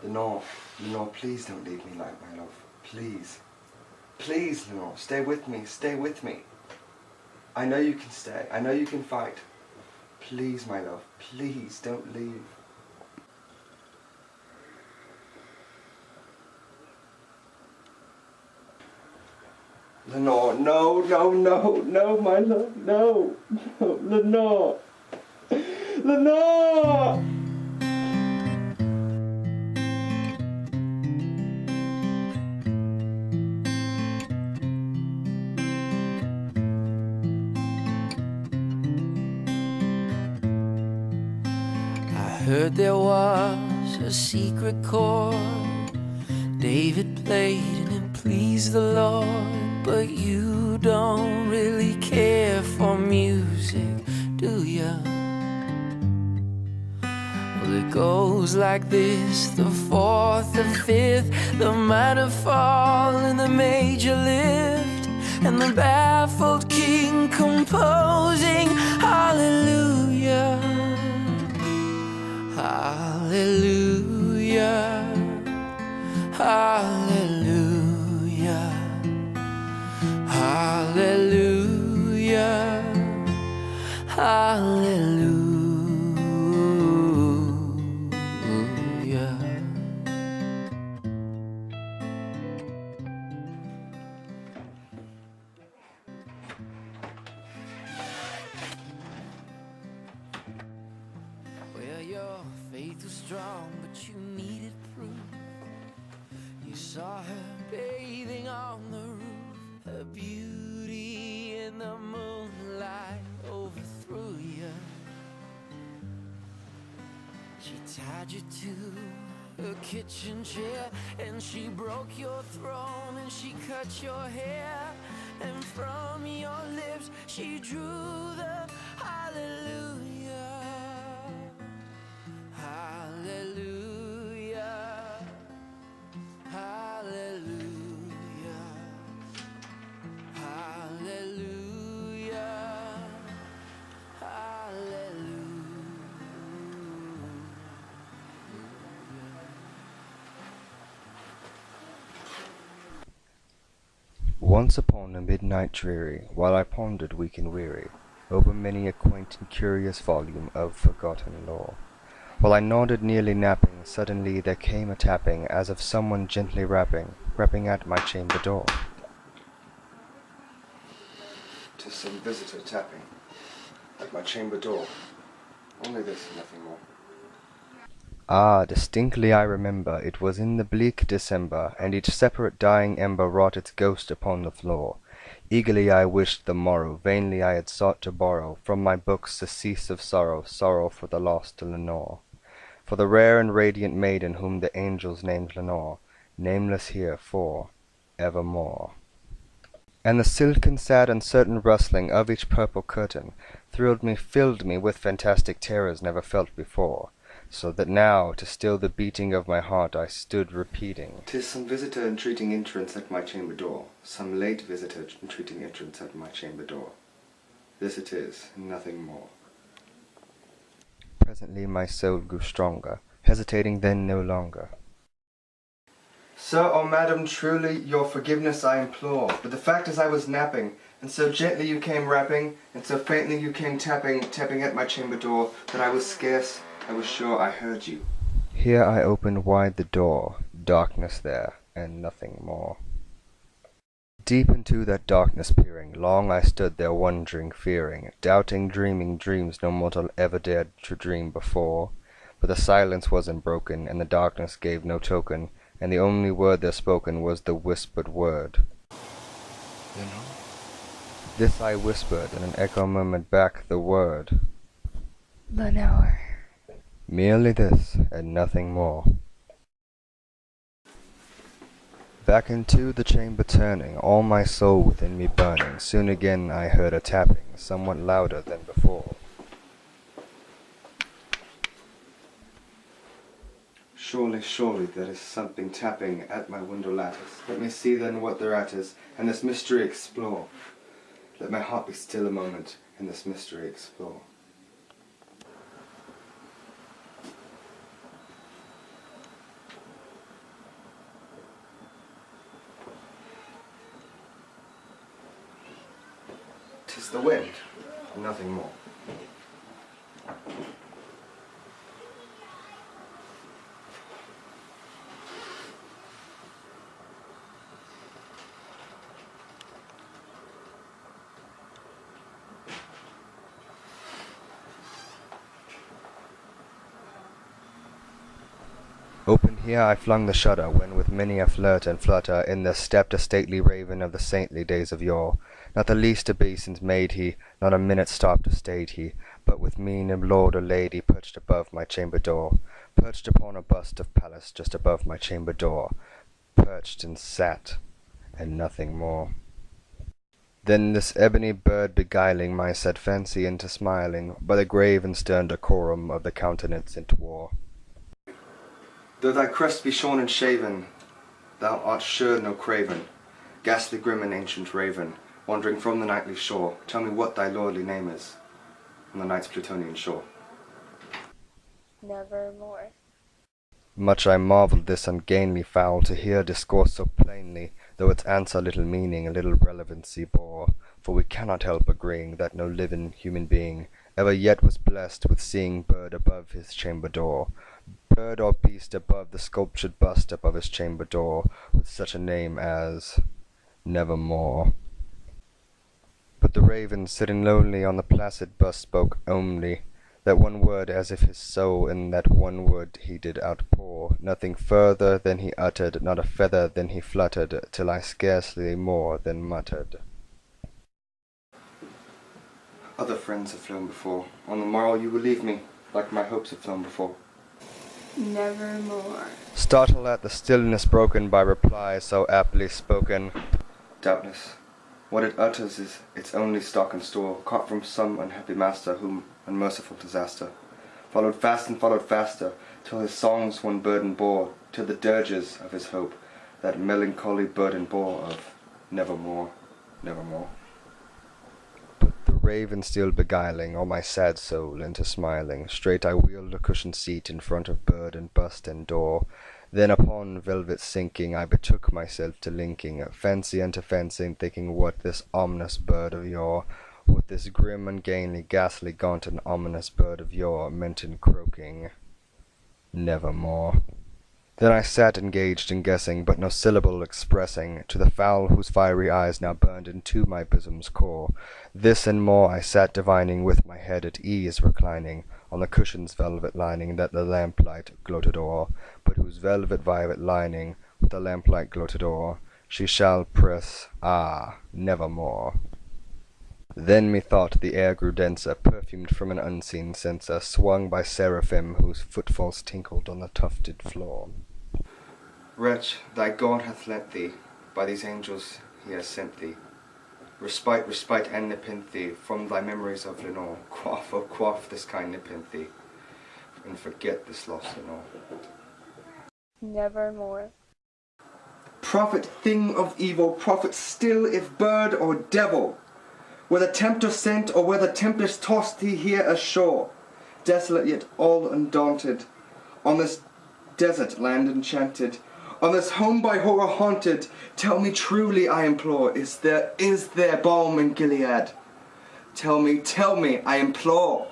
Lenore, Lenore, please don't leave me like my love. Please. Please, Lenore, stay with me, stay with me. I know you can stay, I know you can fight. Please, my love, please don't leave. Lenore, no, no, no, no, my love, no, no, Lenore. Lenore! I heard there was a secret chord David played and it pleased the Lord. But you don't really care for music, do ya? Well, it goes like this: the fourth, the fifth, the minor fall and the major lift, and the baffled king composing hallelujah, hallelujah, hallelujah, hallelujah, hallelujah. Well, your faith was strong, but you needed proof. You saw her bathing on the roof. Her beauty in the moonlight overthrew you. She tied you to her kitchen chair, and she broke your throne, and she cut your hair, and from your lips she drew the hallelujah, hallelujah, hallelujah, hallelujah, hallelujah. Once upon a midnight dreary, while I pondered weak and weary over many a quaint and curious volume of forgotten lore, while I nodded nearly napping, suddenly there came a tapping, as of someone gently rapping at my chamber door. 'Tis some visitor tapping at my chamber door. Only this, nothing more. Ah, distinctly I remember, it was in the bleak December, and each separate dying ember wrought its ghost upon the floor. Eagerly I wished the morrow, vainly I had sought to borrow from my books the cease of sorrow, sorrow for the lost Lenore, for the rare and radiant maiden whom the angels named Lenore, nameless here for evermore. And the silken, sad, uncertain rustling of each purple curtain thrilled me, filled me with fantastic terrors never felt before, so that now, to still the beating of my heart, I stood repeating, "'Tis some visitor entreating entrance at my chamber door, some late visitor entreating entrance at my chamber door. This it is, nothing more." Presently my soul grew stronger, hesitating then no longer. "Sir or madam, truly your forgiveness I implore, but the fact is I was napping, and so gently you came rapping, and so faintly you came tapping at my chamber door, that I was sure I heard you." Here I opened wide the door, darkness there, and nothing more. Deep into that darkness peering, long I stood there wondering, fearing, doubting, dreaming dreams no mortal ever dared to dream before. But the silence was unbroken, and the darkness gave no token, and the only word there spoken was the whispered word. "Lenore?" This I whispered, and an echo murmured back the word. Lenore. Merely this, and nothing more. Back into the chamber turning, all my soul within me burning, soon again I heard a tapping, somewhat louder than before. Surely, surely, there is something tapping at my window lattice. Let me see then what thereat is, and this mystery explore. Let my heart be still a moment, and this mystery explore. 'Tis the wind, and nothing more. Open here I flung the shutter, when with many a flirt and flutter in there stepped a stately raven of the saintly days of yore. Not the least obeisance made he, not a minute stopped or stayed he, but with mien of lord or lady perched above my chamber door, perched upon a bust of Pallas just above my chamber door, perched and sat, and nothing more. Then this ebony bird beguiling my sad fancy into smiling, by the grave and stern decorum of the countenance it wore. Though thy crest be shorn and shaven, thou art sure no craven, ghastly grim and ancient raven, wandering from the nightly shore. Tell me what thy lordly name is on the night's Plutonian shore. Nevermore. Much I marvelled this ungainly fowl to hear discourse so plainly, though its answer little meaning, little relevancy bore. For we cannot help agreeing that no living human being ever yet was blessed with seeing bird above his chamber door, bird or beast above the sculptured bust above his chamber door, with such a name as Nevermore. But the raven, sitting lonely on the placid bust, spoke only that one word, as if his soul in that one word he did outpour. Nothing further than he uttered, not a feather than he fluttered, till I scarcely more than muttered. Other friends have flown before. On the morrow you will leave me, like my hopes have flown before. Nevermore. Startled at the stillness broken by reply so aptly spoken, Doubtless, what it utters is its only stock and store, caught from some unhappy master whom unmerciful disaster followed fast and followed faster, till his songs one burden bore, till the dirges of his hope that melancholy burden bore of Nevermore, nevermore. but the raven still beguiling all my sad soul into smiling, straight I wheeled a cushioned seat in front of bird and bust and door. Then upon velvet sinking I betook myself to linking fancy unto fancy, and thinking what this ominous bird of yore, what this grim, ungainly, ghastly, gaunt, and ominous bird of yore meant in croaking Nevermore. Then I sat engaged in guessing, but no syllable expressing, to the fowl whose fiery eyes now burned into my bosom's core. This and more I sat divining, with my head at ease reclining on the cushion's velvet lining that the lamplight gloated o'er, but whose velvet violet lining with the lamplight gloated o'er she shall press, nevermore. Then methought the air grew denser, perfumed from an unseen censer, swung by seraphim whose footfalls tinkled on the tufted floor. Wretch, thy God hath lent thee, by these angels he has sent thee, respite, respite, and nepenthe from thy memories of Lenore. Quaff, oh quaff this kind nepenthe, and forget this lost Lenore. Nevermore. Prophet, thing of evil, prophet still, if bird or devil, whether tempter sent or whether tempest tossed thee here ashore, desolate yet all undaunted, on this desert land enchanted, on this home by horror haunted, tell me truly, I implore, is there balm in Gilead? Tell me, I implore.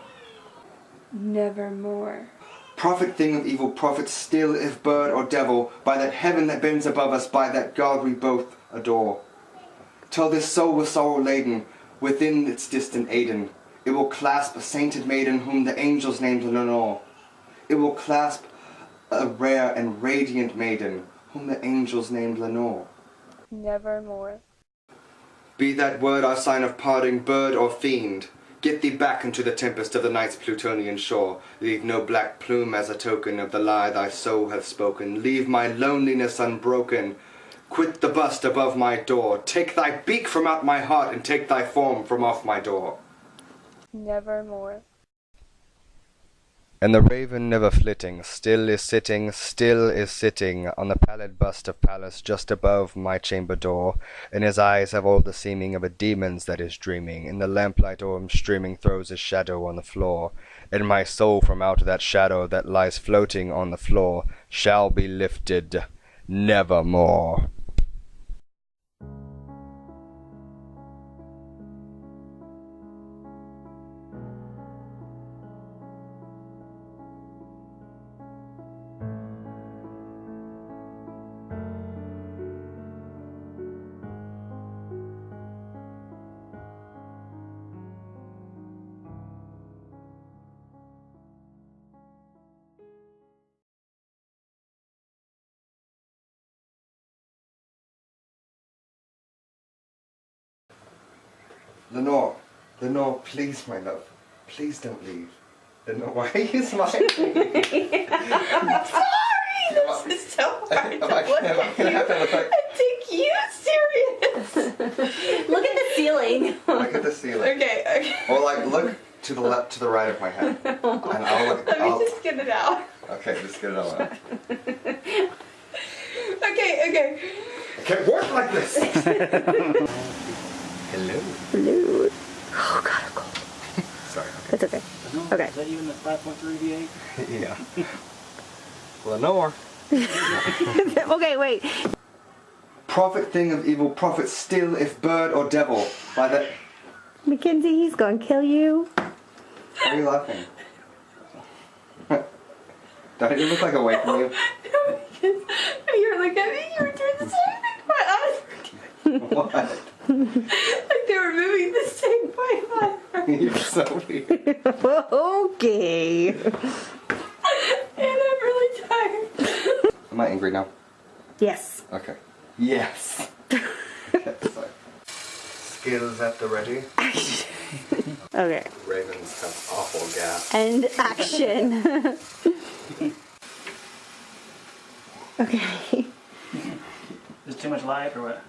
Nevermore. Prophet, thing of evil, prophet still, if bird or devil, by that heaven that bends above us, by that God we both adore. Tell this soul with sorrow laden, within its distant Aden, it will clasp a sainted maiden whom the angels named Lenore. It will clasp a rare and radiant maiden whom the angels named Lenore. Nevermore. Be that word our sign of parting, bird or fiend, get thee back into the tempest of the night's Plutonian shore. Leave no black plume as a token of the lie thy soul hath spoken. Leave my loneliness unbroken. Quit the bust above my door. Take thy beak from out my heart, and take thy form from off my door. Nevermore. And the raven never flitting, still is sitting on the pallid bust of Pallas just above my chamber door, and his eyes have all the seeming of a demon's that is dreaming. In the lamplight o'er him streaming throws his shadow on the floor, and my soul from out that shadow that lies floating on the floor shall be lifted nevermore. Lenore, Lenore, please, my love. Please don't leave. Lenore, why are you smiling? This is so hard to look at you and take you serious. Look at the ceiling. Look at the ceiling. Okay. Or like look to the left, to the right of my head, and I'll look. Let me just get it out. Okay, just get it all out. Okay. I can't work like this. Hello. Hello. Oh God, I'm cold. Sorry. It's okay. Okay. Is that you in the 5.3 V8? Yeah. Lenore. Okay, wait. Prophet thing of evil, prophet still if bird or devil. By the. Mackenzie, he's gonna kill you. Why are you laughing? Don't it look like away from you? You were looking at me, you were doing the same thing my eyes were doing. What? Like they were moving the same way my eyes. You're so weird. Okay. And I'm really tired. Am I angry now? Yes. Okay. Yes. Okay, so. Skills at the ready. Okay. Ravens have awful gas. And action. Okay. Is too much light or what?